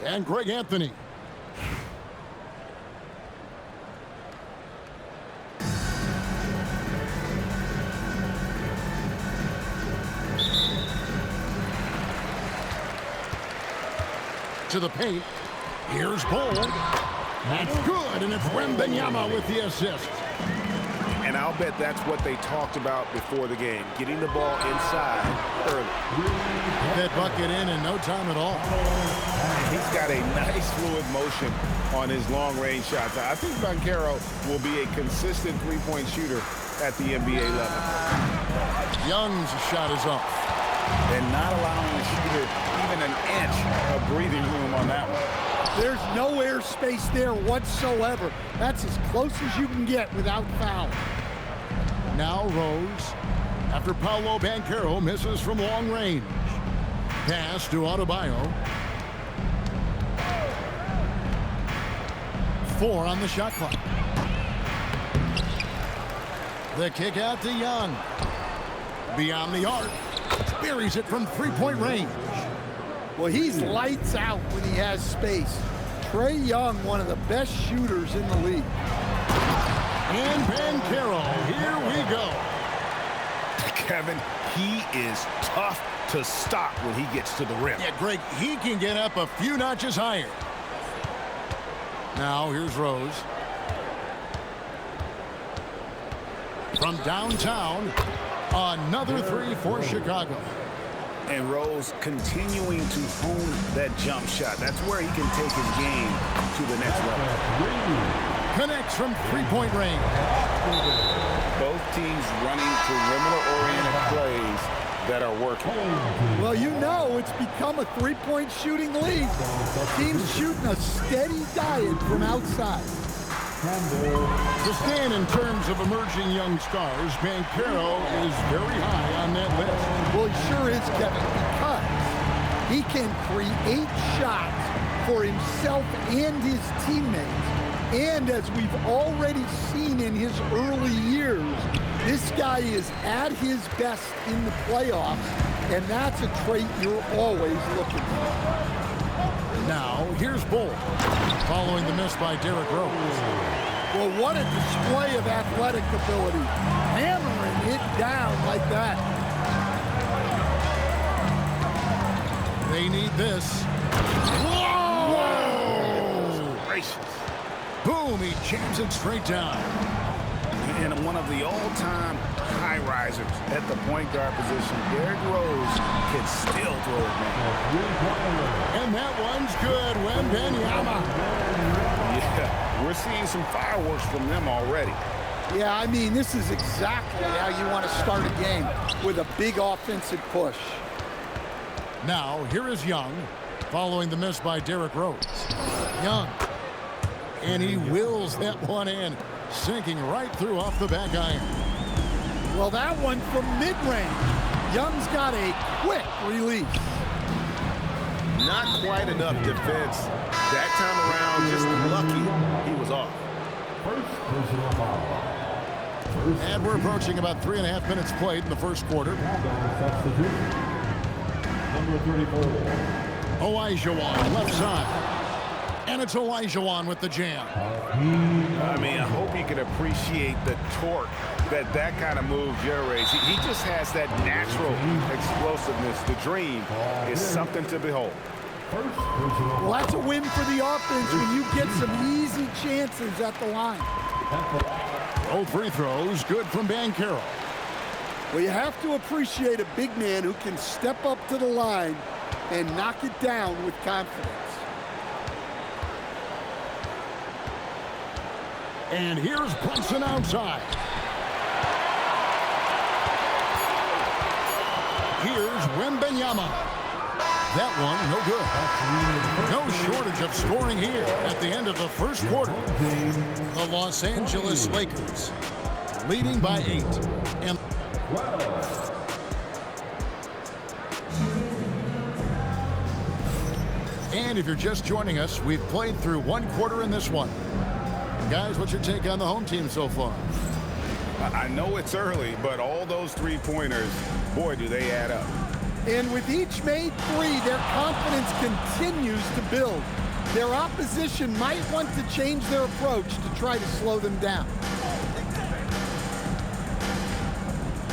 and Greg Anthony. To the paint. Here's Bull. That's good, and it's Wembanyama with the assist. And I'll bet that's what they talked about before the game, getting the ball inside early. That bucket in no time at all. He's got a nice fluid motion on his long-range shots. I think Buscando will be a consistent three-point shooter at the NBA level. Young's shot is off. And not allowing the shooter even an inch of breathing room on that one. There's no air space there whatsoever. That's as close as you can get without foul. Now Rose, after Paolo Banchero misses from long range. Pass to Adebayo. 4 on the shot clock. The kick out to Young. Beyond the arc. Buries it from three-point range. Well, he's lights out when he has space. Trae Young, one of the best shooters in the league. And Banchero, here we go. Kevin, he is tough to stop when he gets to the rim. Yeah, Greg, he can get up a few notches higher. Now, here's Rose. From downtown, another three for Chicago. And Rose continuing to hone that jump shot. That's where he can take his game to the next level. Connects from three-point range. Both teams running perimeter-oriented plays that are working. Well, you know it's become a three-point shooting league. Teams shooting a steady diet from outside. To stand in terms of emerging young stars, Banchero is very high on that list. Well, he sure is, Kevin, because he can create shots for himself and his teammates. And as we've already seen in his early years, this guy is at his best in the playoffs, and that's a trait you're always looking for. Now, here's Bull, following the miss by Derrick Rose. Well, what a display of athletic ability. Hammering it down like that. They need this. Whoa! Gracious. Boom, he jams it straight down. And one of the all-time high risers at the point guard position, Derrick Rose can still throw it, man. And that one's good. Wembanyama. Yeah, we're seeing some fireworks from them already. Yeah, I mean, this is exactly how you want to start a game, with a big offensive push. Now, here is Young, following the miss by Derrick Rose. Young. And he wills that one in, sinking right through off the back iron. Well, that one from mid-range. Young's got a quick release. Not quite enough defense. That time around, just lucky he was off. And we're approaching about 3.5 minutes played in the first quarter. Number 34. Olajuwon, left side. And it's Olajuwon with the jam. I mean, I hope you can appreciate the torque that kind of move generates. He just has that natural explosiveness. The dream is something to behold. Well, that's a win for the offense when you get some easy chances at the line. Both free throws, good from Banchero. Well, you have to appreciate a big man who can step up to the line and knock it down with confidence. And here's Brunson outside. Here's Wembanyama. That one, no good. No shortage of scoring here at the end of the first quarter. The Los Angeles Lakers leading by 8. And if you're just joining us, we've played through one quarter in this one. Guys, what's your take on the home team so far? I know it's early, but all those three-pointers, boy, do they add up. And with each made three, their confidence continues to build. Their opposition might want to change their approach to try to slow them down.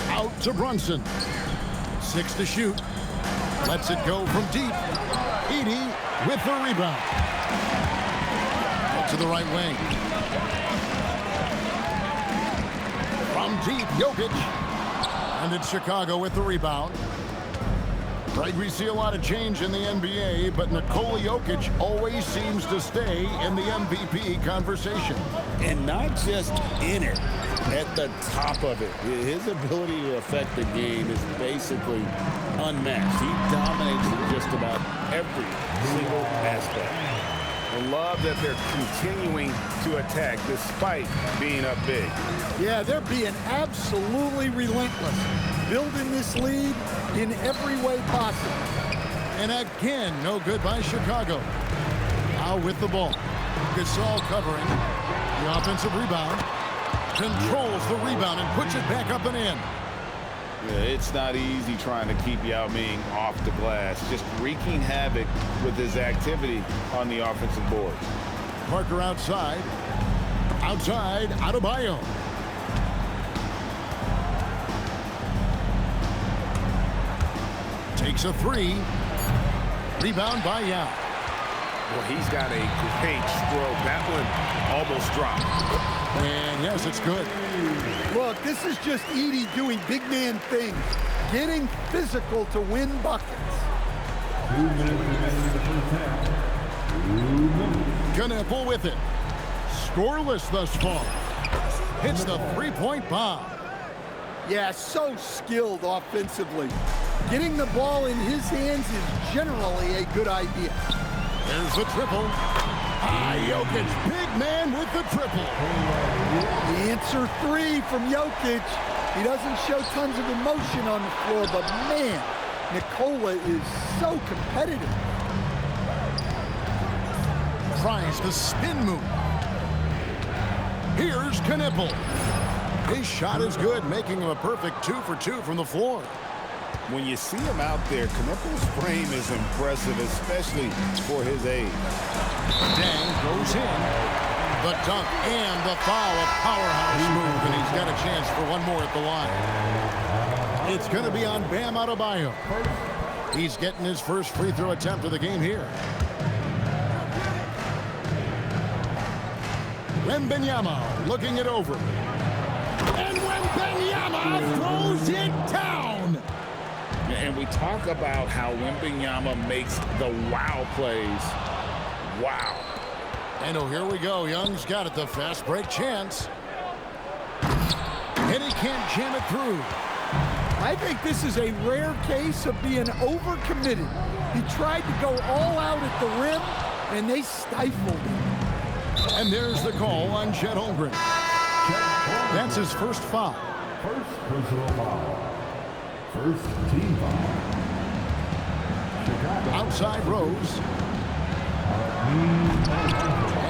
Out to Brunson. 6 to shoot. Lets it go from deep. Edey with the rebound. Out to the right wing. From deep, Jokic. And it's Chicago with the rebound. Right, we see a lot of change in the NBA, but Nikola Jokic always seems to stay in the MVP conversation. And not just in it, at the top of it. His ability to affect the game is basically unmatched. He dominates in just about every single aspect. I love that they're continuing to attack despite being up big. Yeah, they're being absolutely relentless, building this lead in every way possible. And again, no good by Chicago. Now with the ball. Gasol covering. The offensive rebound. Controls the rebound and puts it back up and in. Yeah, it's not easy trying to keep Yao Ming off the glass. Just wreaking havoc with his activity on the offensive board. Parker outside. Outside, Adebayo. Takes a three. Rebound by Yao. Well, he's got a great stroke. That one almost dropped. And yes, it's good. Look, this is just Edey doing big man things, getting physical to win buckets. Knueppel with it. Scoreless thus far. Hits the three-point bomb. Yeah, so skilled offensively. Getting the ball in his hands is generally a good idea. There's the triple. Jokic, big man with the triple. The answer three from Jokic. He doesn't show tons of emotion on the floor, but man, Nikola is so competitive. Tries the spin move. Here's Knueppel. His shot is good, making him a perfect 2 for 2 from the floor. When you see him out there, Knueppel's frame is impressive, especially for his age. Dang goes in. The dunk and the foul, a powerhouse move, and he's got a chance for one more at the line. It's going to be on Bam Adebayo. He's getting his first free throw attempt of the game here. Wembanyama looking it over. And Wembanyama throws it down. And we talk about how Wembanyama makes the wow plays. Wow. And oh, here we go. Young's got it, the fast break chance. And he can't jam it through. I think this is a rare case of being overcommitted. He tried to go all out at the rim, and they stifled him. And there's the call on Chet Holmgren. That's his first foul. First personal foul. First team foul. Chicago. Outside Rose.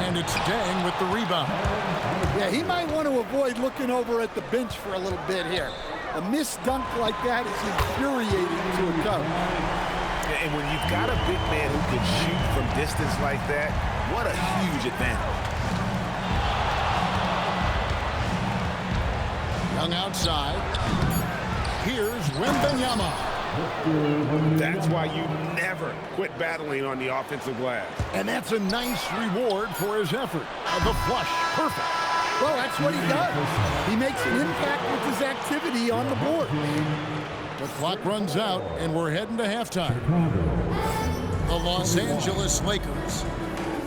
And it's Dang with the rebound. Yeah, he might want to avoid looking over at the bench for a little bit here. A missed dunk like that is infuriating to a coach. And when you've got a big man who can shoot from distance like that, what a huge advantage. Young outside. Here's Wembanyama. That's why you never quit battling on the offensive glass. And that's a nice reward for his effort. The flush, perfect. Well, that's what he does. He makes an impact with his activity on the board. The clock runs out, and we're heading to halftime. The Los Angeles Lakers.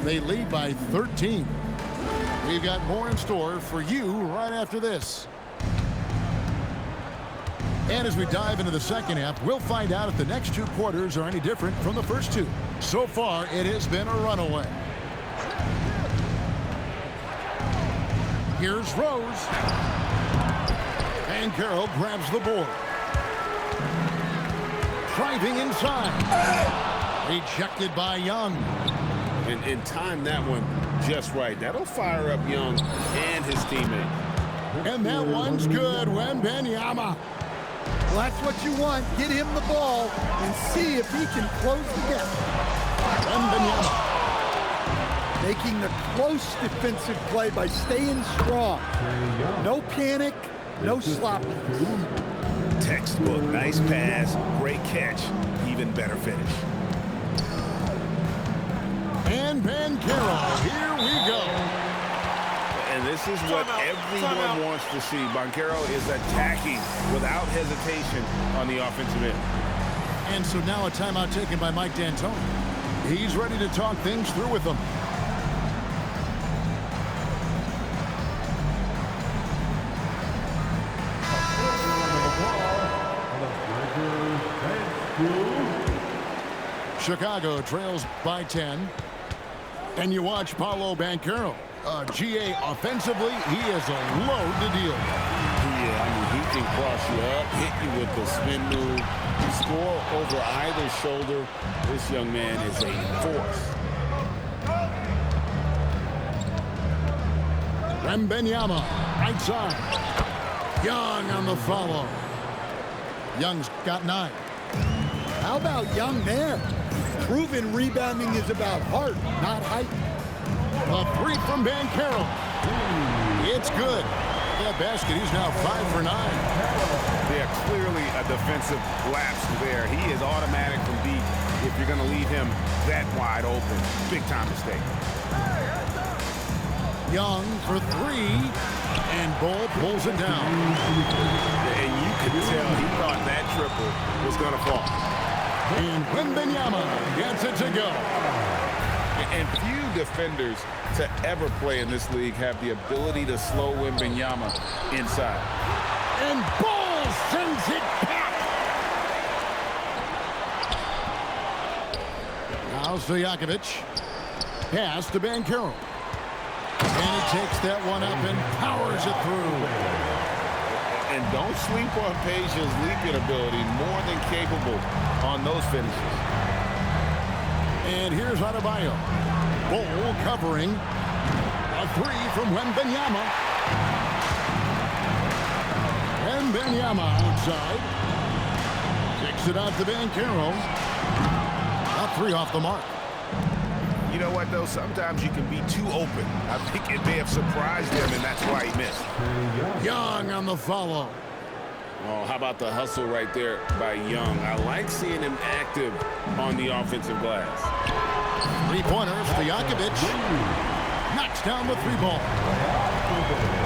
They lead by 13. We've got more in store for you right after this. And as we dive into the second half, we'll find out if the next two quarters are any different from the first two. So far, it has been a runaway. Here's Rose. And Carroll grabs the board. Driving inside. Rejected by Young. And time that one just right. That'll fire up Young and his teammate. And that one's good. Wembanyama. Well, that's what you want. Get him the ball and see if he can close the gap. Making the close defensive play by staying strong. No panic, no sloppiness. Textbook, nice pass, great catch, even better finish. And Buscando, here we go. And this is what everyone wants to see. Buscando is attacking without hesitation on the offensive end. And so now a timeout taken by Mike D'Antoni. He's ready to talk things through with them. Chicago trails by 10. And you watch Paolo Banchero. GA offensively, he is a load to deal with. Yeah, I mean, he can cross you up, hit you with the spin move, score over either shoulder. This young man is a force. Wembanyama, right side. Young on the follow. Young's got 9. How about Young there? Proven rebounding is about heart, not height. A 3 from Banchero. It's good. That basket, he's now 5 for 9. Yeah, clearly a defensive lapse there. He is automatic from deep if you're going to leave him that wide open. Big time mistake. Young for 3. And Bull pulls it down. And you could tell he thought that triple was going to fall. And Wembanyama gets it to go. And few defenders to ever play in this league have the ability to slow Wembanyama inside. And Bull sends it back. Now Stojakovic. Pass to Banchero. And he takes that one up and powers it through. And don't sleep on Peja's leaping ability. More than capable on those finishes. And here's Adebayo. Bull covering. A 3 from Wembanyama. Wembanyama outside. Kicks it out to Banchero. A 3 off the mark. You know what, though? Sometimes you can be too open. I think it may have surprised him, and that's why he missed. Young on the follow. Oh, how about the hustle right there by Young? I like seeing him active on the offensive glass. 3-pointer, Stojakovic. Knocks down the 3-ball.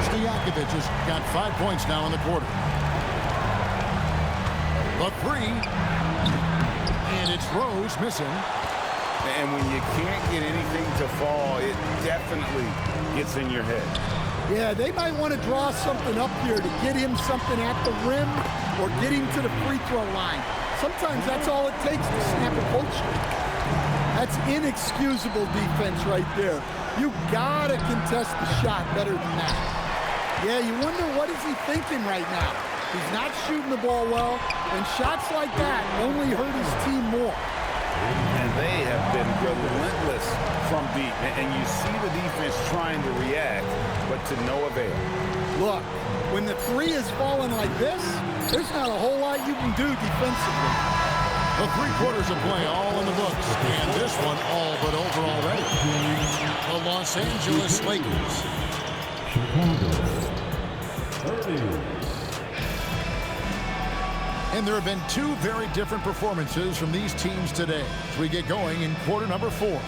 Stojakovic has got 5 points now in the quarter. The 3. And it's Rose missing. And when you can't get anything to fall, it definitely gets in your head. Yeah, they might want to draw something up here to get him something at the rim or get him to the free throw line. Sometimes that's all it takes to snap a coach streak. That's inexcusable defense right there. You gotta contest the shot better than that. Yeah, you wonder what is he thinking right now. He's not shooting the ball well, and shots like that only hurt his team more. And they have been relentless from deep. And you see the defense trying to react, but to no avail. Look, when the 3 is falling like this, there's not a whole lot you can do defensively. The 3 quarters of play all in the books. And this one all but over already. The Los Angeles Lakers. And there have been 2 very different performances from these teams today as we get going in quarter number 4.